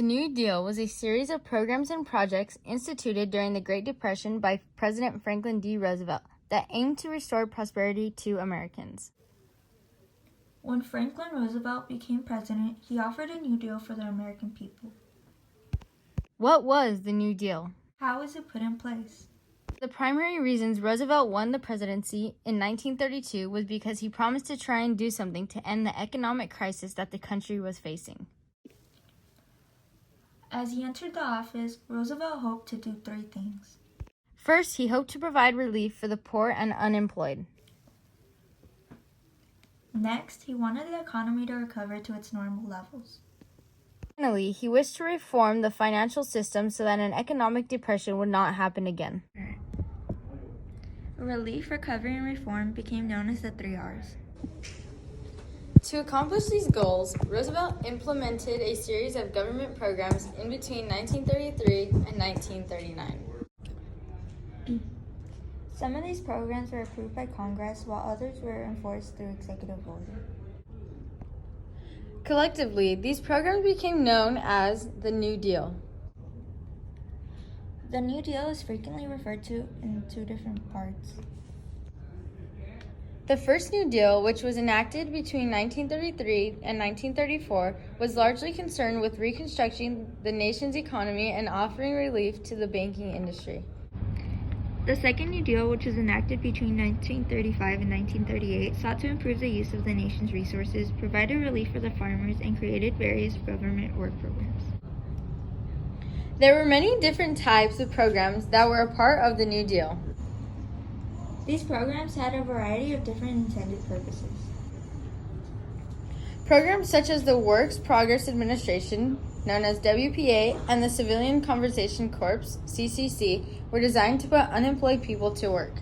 The New Deal was a series of programs and projects instituted during the Great Depression by President Franklin D. Roosevelt that aimed to restore prosperity to Americans. When Franklin Roosevelt became president, he offered a new deal for the American people. What was the New Deal? How was it put in place? The primary reasons Roosevelt won the presidency in 1932 was because he promised to try and do something to end the economic crisis that the country was facing. As he entered the office, Roosevelt hoped to do three things. First, he hoped to provide relief for the poor and unemployed. Next, he wanted the economy to recover to its normal levels. Finally, he wished to reform the financial system so that an economic depression would not happen again. Relief, recovery, and reform became known as the 3 R's. To accomplish these goals, Roosevelt implemented a series of government programs in between 1933 and 1939. Some of these programs were approved by Congress, while others were enforced through executive order. Collectively, these programs became known as the New Deal. The New Deal is frequently referred to in two different parts. The first New Deal, which was enacted between 1933 and 1934, was largely concerned with reconstructing the nation's economy and offering relief to the banking industry. The second New Deal, which was enacted between 1935 and 1938, sought to improve the use of the nation's resources, provided relief for the farmers, and created various government work programs. There were many different types of programs that were a part of the New Deal. These programs had a variety of different intended purposes. Programs such as the Works Progress Administration, known as WPA, and the Civilian Conservation Corps, CCC, were designed to put unemployed people to work.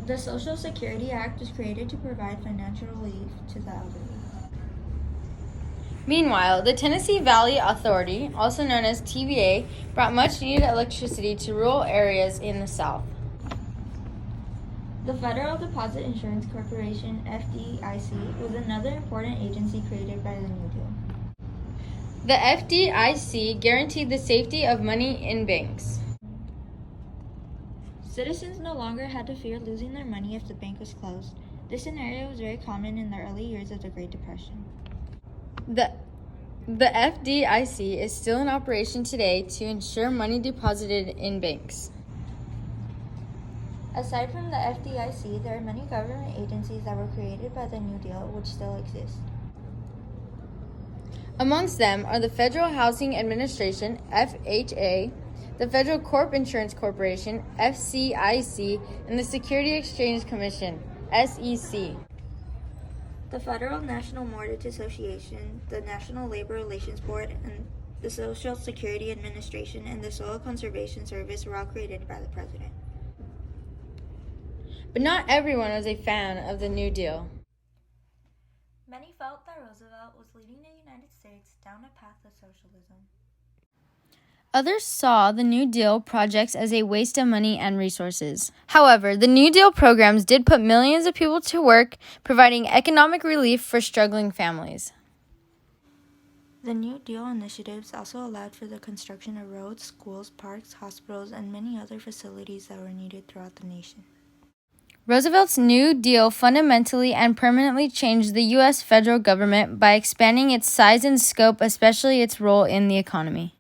The Social Security Act was created to provide financial relief to the elderly. Meanwhile, the Tennessee Valley Authority, also known as TVA, brought much-needed electricity to rural areas in the South. The Federal Deposit Insurance Corporation, FDIC, was another important agency created by the New Deal. The FDIC guaranteed the safety of money in banks. Citizens no longer had to fear losing their money if the bank was closed. This scenario was very common in the early years of the Great Depression. The FDIC is still in operation today to ensure money deposited in banks. Aside from the FDIC, there are many government agencies that were created by the New Deal which still exist. Amongst them are the Federal Housing Administration, FHA, the Federal Corp Insurance Corporation, FCIC, and the Security Exchange Commission, SEC. The Federal National Mortgage Association, the National Labor Relations Board, and the Social Security Administration and the Soil Conservation Service were all created by the President. But not everyone was a fan of the New Deal. Many felt that Roosevelt was leading the United States down a path of socialism. Others saw the New Deal projects as a waste of money and resources. However, the New Deal programs did put millions of people to work, providing economic relief for struggling families. The New Deal initiatives also allowed for the construction of roads, schools, parks, hospitals, and many other facilities that were needed throughout the nation. Roosevelt's New Deal fundamentally and permanently changed the U.S. federal government by expanding its size and scope, especially its role in the economy.